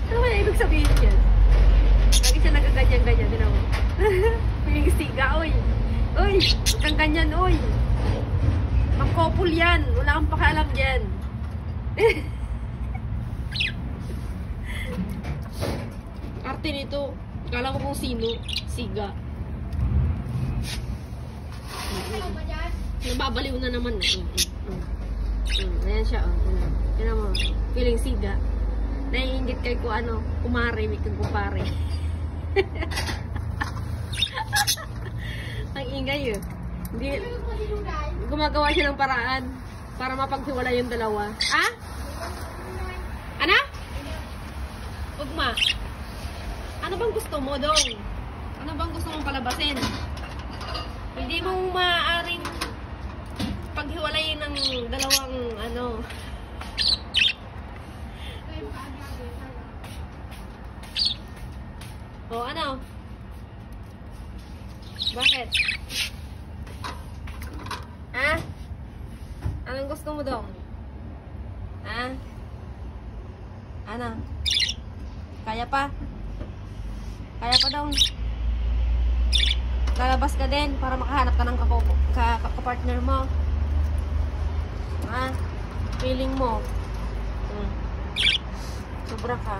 Ano kaya ibig sabihin yan? Lagi siya nagaganyan-ganyan. Din ako. Piling siga, oy. Uy, huwag kang ganyan, uy. Mag-couple yan. Wala kang pakialam dyan. Arte nito. Kala ko kung sino. Siga. Nababaliw na naman. Ayan siya. Yan mo. Feeling siga. Naiingit kay ko ano. Kumare. May kang kupare. Ang ingay yun. Hindi. Gumagawa siya ng paraan para mapaghiwala yung dalawa. Ah? Ano? Ugma. Ano bang gusto mo, Dong? Ano bang gusto mong palabasin? Hindi mo maaaring paghiwalayin ng dalawang ano. O ano? Bakit? Ha? Anong gusto mo, Dong? Ha? Ano? Kaya pa? Kaya pa, Dong? Lalabas ka din para makahanap ka ng kapartner mo. Ha? Feeling mo. Sobra ka.